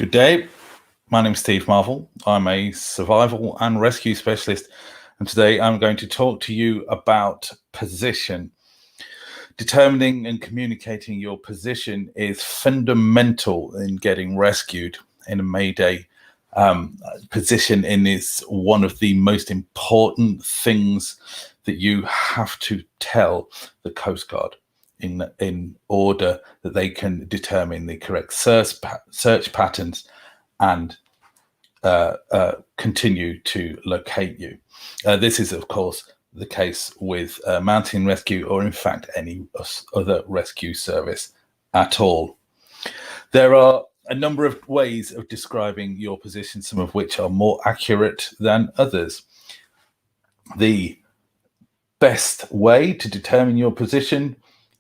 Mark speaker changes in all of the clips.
Speaker 1: Good day. My name is Steve Marvel. I'm a survival and rescue specialist, and today I'm going to talk to you about position. Determining and communicating your position is fundamental in getting rescued in a Mayday. Position is one of the most important things that you have to tell the Coast Guard in order that they can determine the correct search patterns and continue to locate you. This is, of course, the case with mountain rescue, or in fact any other rescue service at all. There are a number of ways of describing your position, some of which are more accurate than others. The best way to determine your position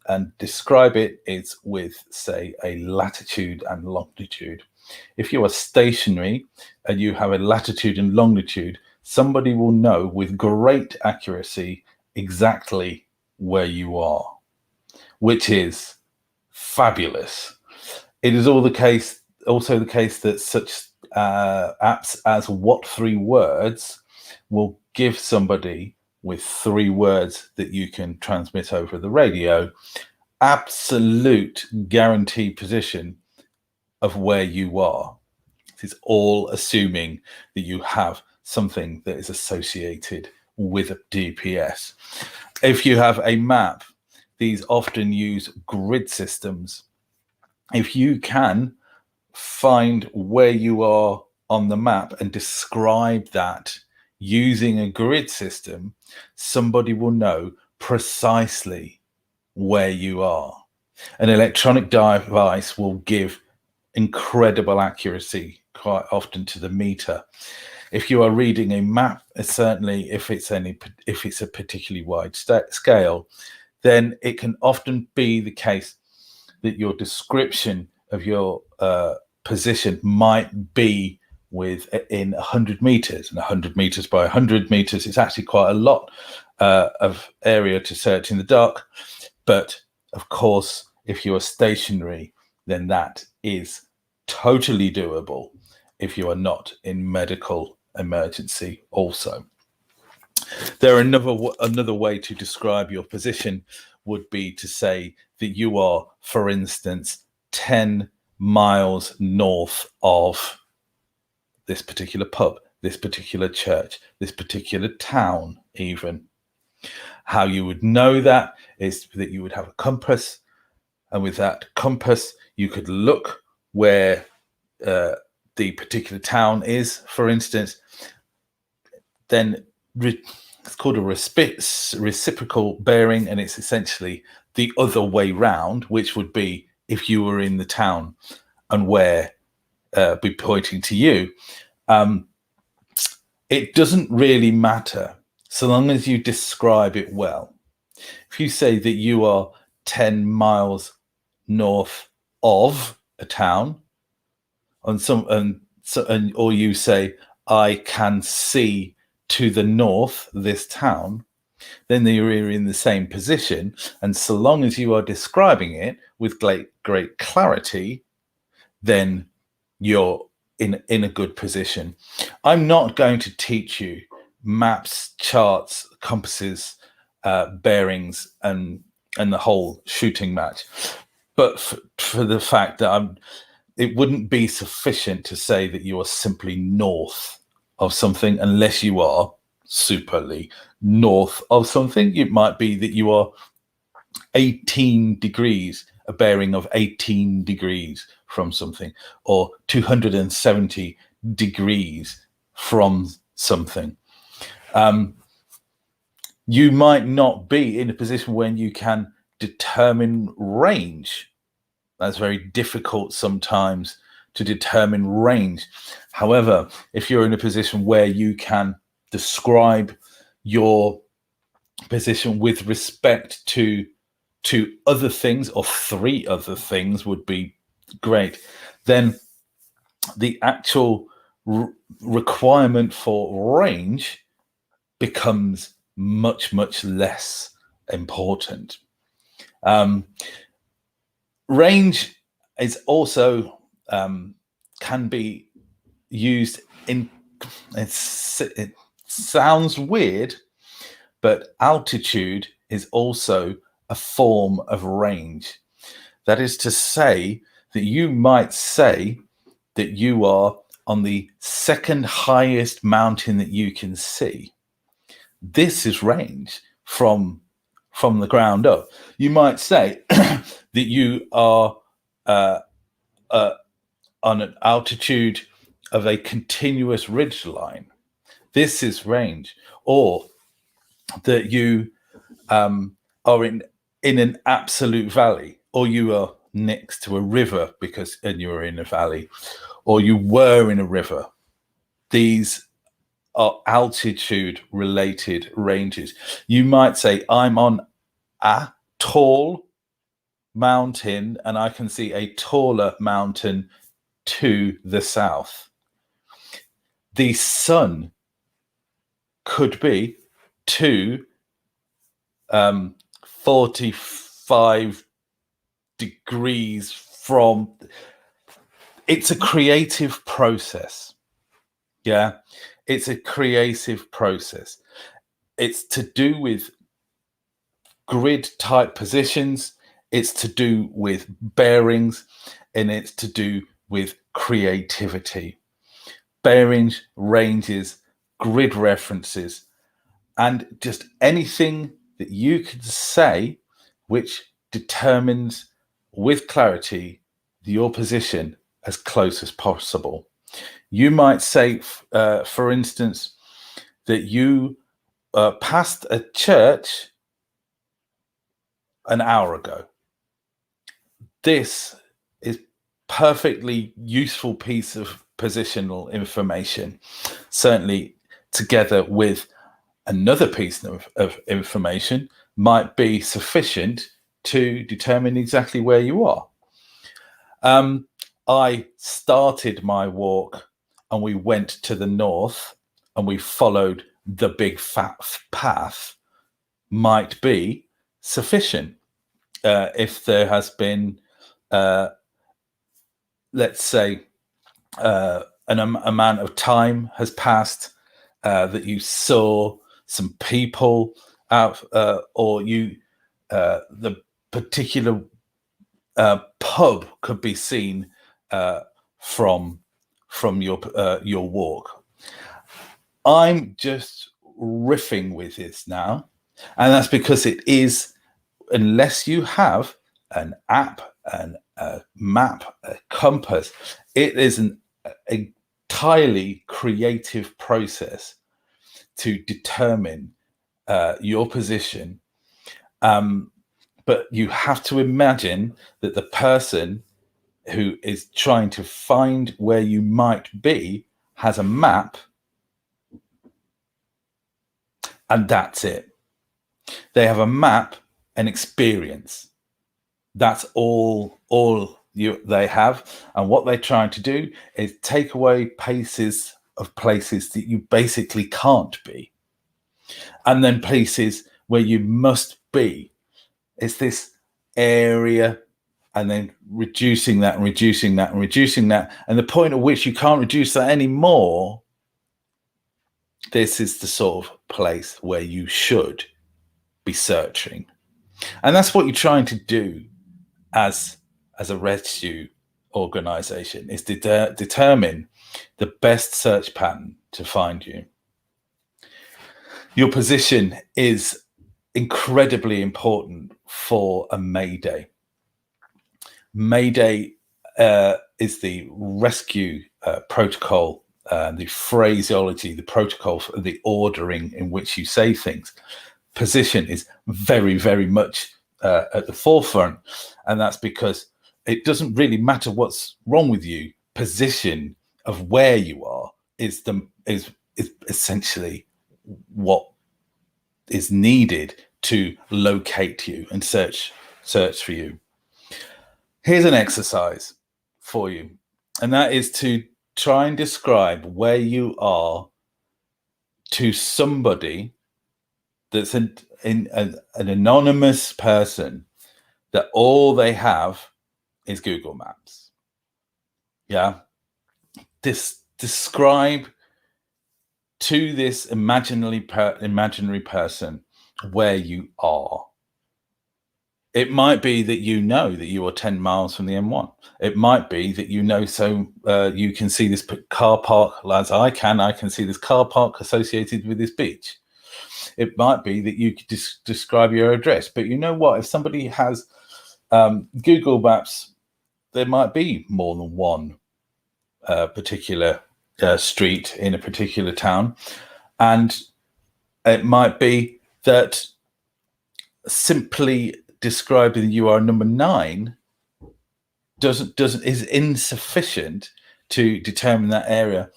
Speaker 1: and describe it is with, say, a latitude and longitude. If you are stationary and you have a latitude and longitude, somebody will know with great accuracy exactly where you are, which is fabulous. It is also the case that such apps as What 3 Words will give somebody with 3 words that you can transmit over the radio absolute guaranteed position of where you are. It is all assuming that you have something that is associated with a GPS. If you have a map, these often use grid systems. If you can find where you are on the map and describe that using a grid system, somebody will know precisely where you are. An electronic device will give incredible accuracy, quite often to the meter. If you are reading a map, certainly if it's a particularly wide scale, then it can often be the case that your description of your position might be in 100 meters, and 100 meters by 100 meters is actually quite a lot of area to search in the dark. But of course, if you are stationary, then that is totally doable if you are not in medical emergency also. There are another way to describe your position would be to say that you are, for instance, 10 miles north of this particular pub, this particular church, this particular town even. How you would know that is that you would have a compass, and with that compass you could look where the particular town is, for instance. Then it's called a reciprocal bearing, and it's essentially the other way round, which would be if you were in the town and where be pointing to you. It doesn't really matter so long as you describe it well. If you say that you are 10 miles north of a town, or you say, I can see to the north this town, then you're in the same position. And so long as you are describing it with great clarity, then you're in a good position. I'm not going to teach you maps, charts, compasses, bearings, and the whole shooting match. But for the fact that it wouldn't be sufficient to say that you are simply north of something unless you are superly north of something. It might be that you are 18 degrees, a bearing of 18 degrees from something, or 270 degrees from something. You might not be in a position when you can determine range. That's very difficult sometimes to determine range. However, if you're in a position where you can describe your position with respect to other things, or 3 other things would be great, then the actual requirement for range becomes much less important. Range is also can be used in, it sounds weird, but altitude is also a form of range. That is to say that you might say that you are on the second highest mountain that you can see. This is range from the ground up. You might say that you are on an altitude of a continuous ridge line. This is range. Or that you are in an absolute valley, or you are next to a river and you're in a valley, or you were in a river. These are altitude related ranges. You might say, I'm on a tall mountain and I can see a taller mountain to the south. The sun could be to 45 degrees from. It's a creative process. Yeah, it's a creative process. It's to do with grid type positions, it's to do with bearings, and it's to do with creativity. Bearings, ranges, grid references, and just anything that you could say which determines with clarity your position as close as possible. You might say, for instance, that you passed a church an hour ago. This is perfectly useful piece of positional information, certainly together with another piece of information might be sufficient to determine exactly where you are. I started my walk and we went to the north and we followed the big fat path might be sufficient. If there has been, let's say, an amount of time has passed that you saw some people out, or you, the particular pub could be seen from your walk. I'm just riffing with this now, and that's because it is, unless you have an app and a map, a compass, it is an entirely creative process to determine your position. But you have to imagine that the person who is trying to find where you might be has a map, and that's it. They have a map and experience. That's all they have. And what they're trying to do is take away places that you basically can't be, and then places where you must be. It's this area, and then reducing that and reducing that and reducing that. And the point at which you can't reduce that anymore, this is the sort of place where you should be searching. And that's what you're trying to do as a rescue organization, is to determine the best search pattern to find you. Your position is incredibly important for a Mayday. Mayday is the rescue protocol, the phraseology, the protocol, the ordering in which you say things. Position is very, very much at the forefront, and that's because it doesn't really matter what's wrong with you. Position of where you are is essentially what is needed to locate you and search for you. Here's an exercise for you, and that is to try and describe where you are to somebody that's an anonymous person that all they have is Google Maps. Yeah. describe to this imaginary person where you are. It might be that you know that you are 10 miles from the M1. It might be that you know, so you can see this car park, as I can see this car park associated with this beach. It might be that you could describe your address. But you know what? If somebody has Google Maps, there might be more than one particular street in a particular town. And it might be that simply describing you are number 9 is insufficient to determine that area.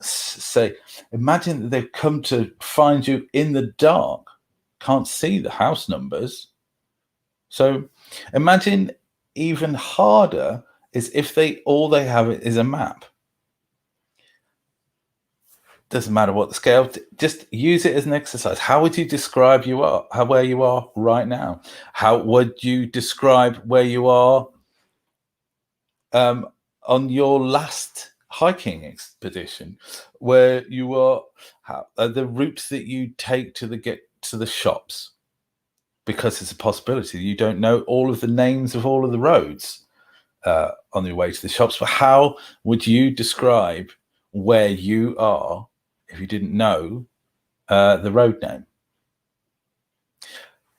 Speaker 1: Say, imagine that they've come to find you in the dark, can't see the house numbers. So imagine even harder is if all they have is a map. Doesn't matter what the scale, just use it as an exercise. How would you describe where you are right now? How would you describe where you are on your last hiking expedition, where you are, the routes that you take to get to the shops? Because it's a possibility you don't know all of the names of all of the roads on your way to the shops. But how would you describe where you are if you didn't know the road name?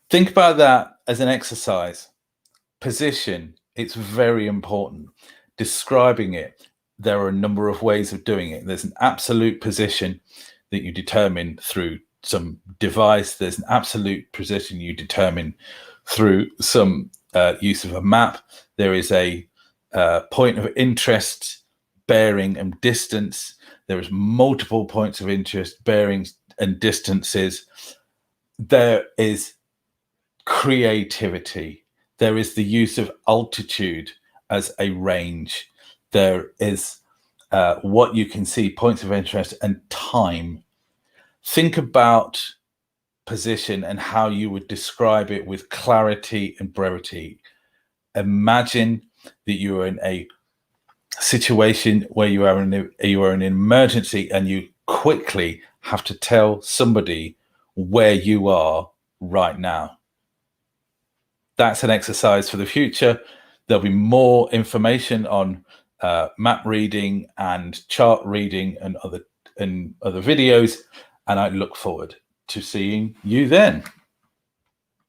Speaker 1: Think about that as an exercise. Position, it's very important. Describing it, there are a number of ways of doing it. There's an absolute position that you determine through some device. There's an absolute position you determine through some use of a map. There is a point of interest, bearing, and distance. There is multiple points of interest, bearings, and distances. There is creativity. There is the use of altitude as a range. There is what you can see, points of interest, and time. Think about position and how you would describe it with clarity and brevity. Imagine that you are in a situation where you are in an emergency and you quickly have to tell somebody where you are right now. That's an exercise for the future. There'll be more information on map reading and chart reading and other videos, and I look forward to seeing you then.